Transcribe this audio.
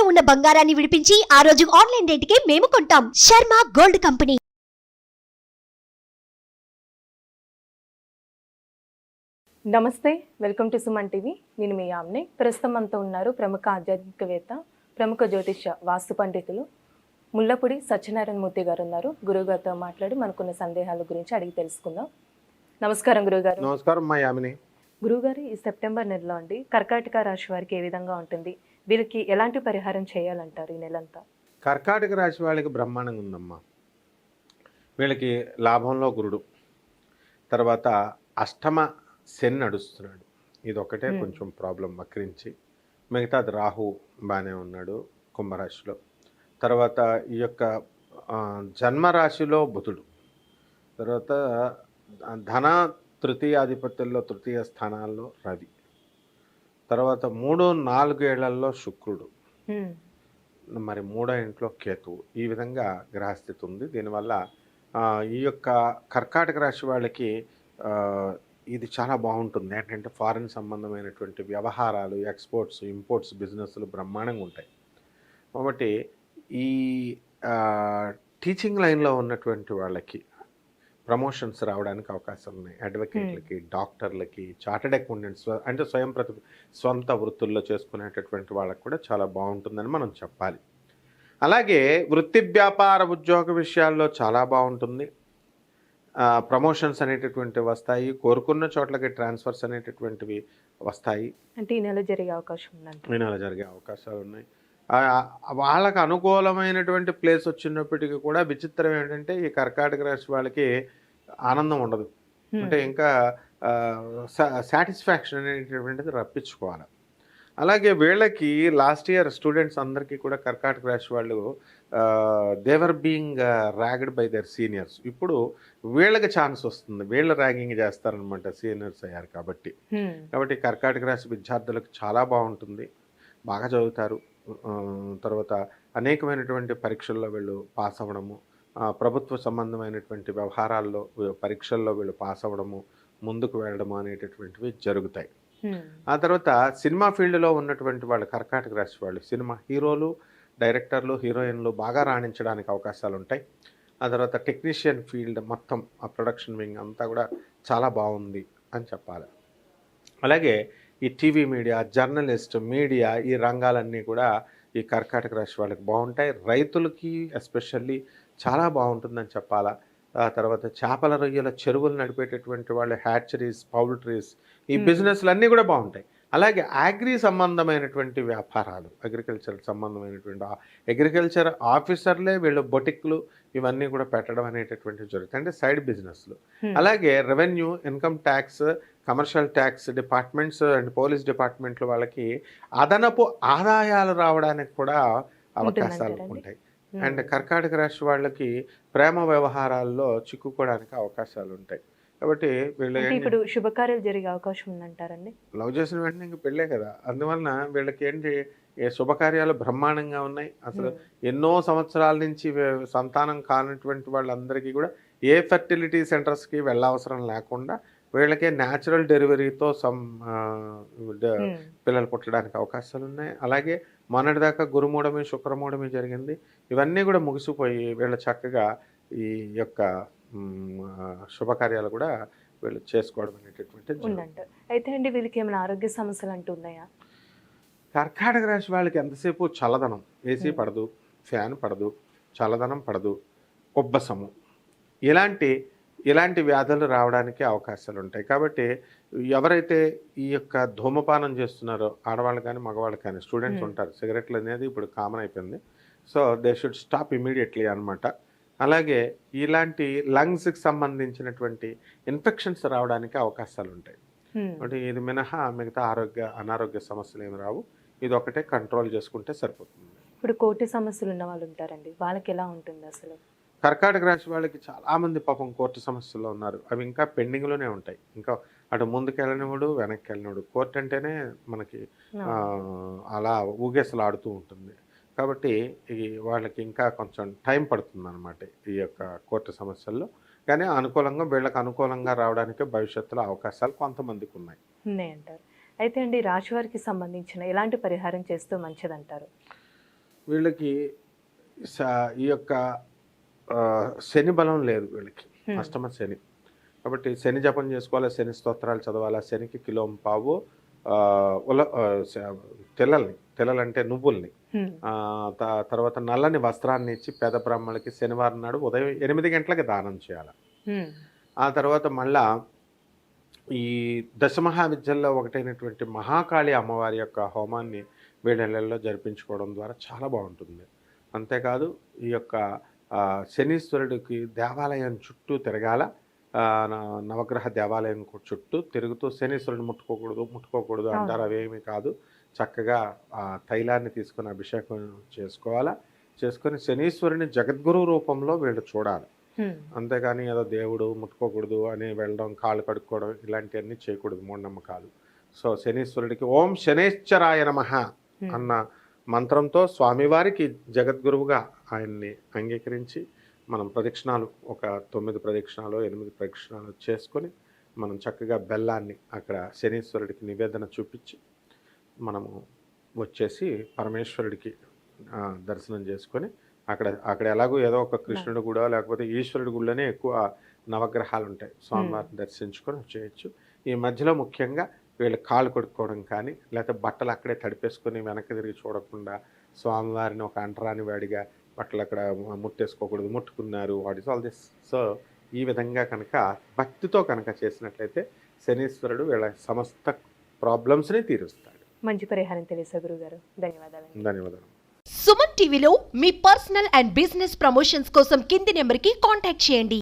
తాకట్టులో ఉన్న బంగారాన్ని విడిపించి ఆ రోజు ఆన్లైన్ రేటుకే మేము కొంటాం. Sharma gold company. నమస్తే, వెల్కమ్ టు సుమన్ టీవీ. నేను మీ యామ్ని. ప్రస్తుతం అంతా ఉన్నారు ప్రముఖ ఆధ్యాత్మికవేత్త, ప్రముఖ జ్యోతిష వాస్తు పండితులు ముల్లపూడి సత్యనారాయణ మూర్తి గారు ఉన్నారు. గురువుగారితో మాట్లాడి మనకున్న సందేహాల గురించి అడిగి తెలుసుకుందాం. నమస్కారం గురువుగారు. నమస్కారం మా యామిని. గురువుగారు, ఈ సెప్టెంబర్ నెలలో అండి కర్కాటక రాశి వారికి ఏ విధంగా ఉంటుంది? వీళ్ళకి ఎలాంటి పరిహారం చేయాలంటారు ఈ నెలంతా? కర్కాటక రాశి వాళ్ళకి బ్రహ్మాండంగా ఉందమ్మా. వీళ్ళకి లాభంలో గురుడు, తర్వాత అష్టమ శని నడుస్తున్నాడు. ఇది ఒకటే కొంచెం ప్రాబ్లం వక్రించి, మిగతాది రాహు బాగానే ఉన్నాడు కుంభరాశిలో. తర్వాత ఈ యొక్క జన్మరాశిలో బుధుడు, తర్వాత ధన తృతీయాధిపత్యంలో తృతీయ స్థానాల్లో రవి, తర్వాత 3-4 ఏళ్లలో శుక్రుడు, మరి 3వ ఇంట్లో కేతువు. ఈ విధంగా గ్రహస్థితి ఉంది. దీనివల్ల ఈ యొక్క కర్కాటక రాశి వాళ్ళకి ఇది చాలా బాగుంటుంది. ఏంటంటే ఫారిన్ సంబంధమైనటువంటి వ్యవహారాలు, ఎక్స్పోర్ట్స్, ఇంపోర్ట్స్, బిజినెస్లు బ్రహ్మాండంగా ఉంటాయి. కాబట్టి ఈ టీచింగ్ లైన్లో ఉన్నటువంటి వాళ్ళకి ప్రమోషన్స్ రావడానికి అవకాశాలు ఉన్నాయి. అడ్వకేట్లకి, డాక్టర్లకి, చార్టెడ్ అకౌంటెంట్స్, అంటే స్వంత వృత్తుల్లో చేసుకునేటటువంటి వాళ్ళకి కూడా చాలా బాగుంటుందని మనం చెప్పాలి. అలాగే వృత్తి, వ్యాపార, ఉద్యోగ విషయాల్లో చాలా బాగుంటుంది. ప్రమోషన్స్ అనేటటువంటివి వస్తాయి. కోరుకున్న చోట్లకి ట్రాన్స్ఫర్స్ అనేటటువంటివి వస్తాయి. అంటే ఈ నెల జరిగే అవకాశం ఉందండి. ఈ నెల జరిగే అవకాశాలు ఉన్నాయి. వాళ్ళకు అనుకూలమైనటువంటి ప్లేస్ వచ్చినప్పటికీ కూడా విచిత్రం ఏంటంటే ఈ కర్కాటక రాశి వాళ్ళకి ఆనందం ఉండదు. అంటే ఇంకా సాటిస్ఫాక్షన్ అనేటటువంటిది రప్పించుకోవాలి. అలాగే వీళ్ళకి లాస్ట్ ఇయర్ స్టూడెంట్స్ అందరికీ కూడా కర్కాటక రాశి వాళ్ళు they're being ragged by their seniors. ఇప్పుడు వీళ్ళకి ఛాన్స్ వస్తుంది, వీళ్ళు ర్యాగింగ్ చేస్తారనమాట, సీనియర్స్ అయ్యారు కాబట్టి. కాబట్టి కర్కాటక రాశి విద్యార్థులకు చాలా బాగుంటుంది, బాగా చదువుతారు. తర్వాత అనేకమైనటువంటి పరీక్షల్లో వీళ్ళు పాస్ అవ్వడము, ప్రభుత్వ సంబంధమైనటువంటి వ్యవహారాల్లో పరీక్షల్లో వీళ్ళు పాస్ అవ్వడము, ముందుకు వెళ్ళడము అనేటటువంటివి జరుగుతాయి. ఆ తర్వాత సినిమా ఫీల్డ్లో ఉన్నటువంటి వాళ్ళు, కర్కాటక రాశి వాళ్ళు, సినిమా హీరోలు, డైరెక్టర్లు, హీరోయిన్లు బాగా రాణించడానికి అవకాశాలు ఉంటాయి. ఆ తర్వాత టెక్నీషియన్ ఫీల్డ్ మొత్తం, ఆ ప్రొడక్షన్ వింగ్ అంతా కూడా చాలా బాగుంది అని చెప్పాలి. అలాగే ఈ టీవీ మీడియా, జర్నలిస్ట్, మీడియా, ఈ రంగాలన్నీ కూడా ఈ కర్కాటక రాశి వాళ్ళకి బాగుంటాయి. రైతులకి ఎస్పెషల్లీ చాలా బాగుంటుందని చెప్పాలా. ఆ తర్వాత చేపల రొయ్యల చెరువులు నడిపేటటువంటి వాళ్ళు, హ్యాచరీస్, పౌల్ట్రీస్, ఈ బిజినెస్లు అన్నీ కూడా బాగుంటాయి. అలాగే అగ్రి సంబంధమైనటువంటి వ్యాపారాలు, అగ్రికల్చర్ సంబంధమైనటువంటి అగ్రికల్చర్ ఆఫీసర్లే వీళ్ళు బొటిక్లు ఇవన్నీ కూడా పెట్టడం అనేటటువంటివి జరుగుతాయి, అంటే సైడ్ బిజినెస్లు. అలాగే revenue, income tax, commercial tax departments and police డిపార్ట్మెంట్లు వాళ్ళకి అదనపు ఆదాయాలు రావడానికి కూడా అవకాశాలు ఉంటాయి. అండ్ కర్కాటక రాశి వాళ్ళకి ప్రేమ వ్యవహారాల్లో చిక్కుకోవడానికి అవకాశాలు ఉంటాయి. కాబట్టి వీళ్ళు ఇప్పుడు శుభకార్యాలు జరిగే అవకాశం ఉందంటారండి. లవ్ చేసిన వెంటనే ఇంక పెళ్ళే కదా, అందువలన వీళ్ళకి ఏంటి శుభకార్యాలు బ్రహ్మాండంగా ఉన్నాయి. అసలు ఎన్నో సంవత్సరాల నుంచి సంతానం కానటువంటి వాళ్ళందరికీ కూడా ఏ ఫెర్టిలిటీ సెంటర్స్కి వెళ్ళవసరం లేకుండా వీళ్ళకే న్యాచురల్ డెలివరీతో పిల్లలు పుట్టడానికి అవకాశాలు ఉన్నాయి. అలాగే మొన్నటిదాకా గురుమూఢమి, శుక్రమూఢమి జరిగింది. ఇవన్నీ కూడా ముగిసిపోయి వీళ్ళ చక్కగా ఈ యొక్క శుభకార్యాలు కూడా వీళ్ళు చేసుకోవడం అనేటటువంటి ఉందంట. అయితే అండి వీళ్ళకి ఏమైనా ఆరోగ్య సమస్యలు అంటూ ఉన్నాయా? కర్కాటక రాశి వాళ్ళకి ఎంతసేపు చల్లదనం, ఏసీ పడదు, ఫ్యాన్ పడదు, చల్లదనం పడదు, ఉబ్బసము, ఇలాంటి వ్యాధులు రావడానికి అవకాశాలు ఉంటాయి. కాబట్టి ఎవరైతే ఈ యొక్క ధూమపానం చేస్తున్నారో, ఆడవాళ్ళు కానీ మగవాళ్ళు కానీ, స్టూడెంట్స్ ఉంటారు, సిగరెట్లు అనేది ఇప్పుడు కామన్ అయిపోయింది. So they should stop immediately అనమాట. అలాగే ఇలాంటి లంగ్స్కి సంబంధించినటువంటి ఇన్ఫెక్షన్స్ రావడానికి అవకాశాలు ఉంటాయి. అంటే ఇది మినహా మిగతా అనారోగ్య సమస్యలు ఏమి రావు. ఇది ఒకటే కంట్రోల్ చేసుకుంటే సరిపోతుంది. ఇప్పుడు కోర్టు సమస్యలు ఉన్న వాళ్ళు ఉంటారండి, వాళ్ళకి ఎలా ఉంటుంది అసలు? కర్కాటక రాశి వాళ్ళకి చాలామంది పాపం కోర్టు సమస్యల్లో ఉన్నారు. అవి ఇంకా పెండింగ్లోనే ఉంటాయి. ఇంకా అటు ముందుకు వెళ్ళనివాడు, వెనక్కి వెళ్ళనివాడు. కోర్టు అంటేనే మనకి అలా ఊగేసలు ఆడుతూ ఉంటుంది. కాబట్టి వాళ్ళకి ఇంకా కొంచెం టైం పడుతుంది అన్నమాట ఈ యొక్క కోర్టు సమస్యల్లో. కానీ వీళ్ళకి అనుకూలంగా రావడానికి భవిష్యత్తులో అవకాశాలు కొంతమందికి ఉన్నాయంటారు. అయితే అండి రాశి వారికి సంబంధించిన ఎలాంటి పరిహారం చేస్తూ మంచిదంటారు? వీళ్ళకి ఈ యొక్క శని బలం లేదు వీళ్ళకి, అష్టమ శని. కాబట్టి శని జపం చేసుకోవాలా, శని స్తోత్రాలు చదవాలా, శనికి కిలోంపావు తెల్లలంటే నువ్వుల్ని, తర్వాత నల్లని వస్త్రాన్ని ఇచ్చి పేద బ్రాహ్మణులకి శనివారం నాడు ఉదయం 8 గంటలకి దానం చేయాలి. ఆ తర్వాత మళ్ళా ఈ దశమహావిద్యల్లో ఒకటైనటువంటి మహాకాళి అమ్మవారి యొక్క హోమాన్ని వేడెళ్లలో జరిపించుకోవడం ద్వారా చాలా బాగుంటుంది. అంతేకాదు ఈ యొక్క శనీశ్వరుడికి దేవాలయం చుట్టూ తిరగాల, నవగ్రహ దేవాలయం చుట్టూ తిరుగుతూ శనీశ్వరుడిని ముట్టుకోకూడదు అంటారు. అవేమీ కాదు, చక్కగా ఆ తైలాన్ని తీసుకుని అభిషేకం చేసుకోవాలా. చేసుకొని శనీశ్వరుని జగద్గురు రూపంలో వీళ్ళు చూడాలి. అంతేగాని ఏదో దేవుడు ముట్టుకోకూడదు అని వెళ్ళడం, కాళ్ళు కడుక్కోవడం ఇలాంటివన్నీ చేయకూడదు, మూఢనమ్మకాలు. సో శనీశ్వరుడికి ఓం శనేశ్వరాయ నమః అన్న మంత్రంతో స్వామివారికి జగద్గురువుగా ఆయన్ని అంగీకరించి మనం ప్రదక్షిణాలు ఒక 9 ప్రదక్షిణాలు 8 ప్రదక్షిణాలు చేసుకొని మనం చక్కగా బెల్లాన్ని అక్కడ శనీశ్వరుడికి నివేదన చూపించి మనము వచ్చేసి పరమేశ్వరుడికి దర్శనం చేసుకొని అక్కడ ఎలాగో ఏదో ఒక కృష్ణుడి గుడో లేకపోతే ఈశ్వరుడి గుడిలోనే ఎక్కువ నవగ్రహాలు ఉంటాయి, స్వామివారిని దర్శించుకొని వచ్చేయచ్చు. ఈ మధ్యలో ముఖ్యంగా వీళ్ళు కాళ్ళు కొడుకోవడం కానీ లేకపోతే బట్టలు అక్కడే తడిపేసుకొని వెనక్కి తిరిగి చూడకుండా స్వామివారిని ఒక అంటరాని వాడిగా బట్టలు అక్కడ ముట్టేసుకోకూడదు, ముట్టుకున్నారు, what is all this. So ఈ విధంగా కనుక భక్తితో కనుక చేసినట్లయితే శనీశ్వరుడు వీళ్ళ సమస్త ప్రాబ్లమ్స్ని తీరుస్తాడు. మంచి పరిహారం తెలియదు గురుగారు, ధన్యవాదాలు. ధన్యవాదాలు. సుమన్ టీవీలో మీ పర్సనల్ అండ్ బిజినెస్ ప్రమోషన్స్ కోసం కింది నెంబర్కి కాంటాక్ట్ చేయండి.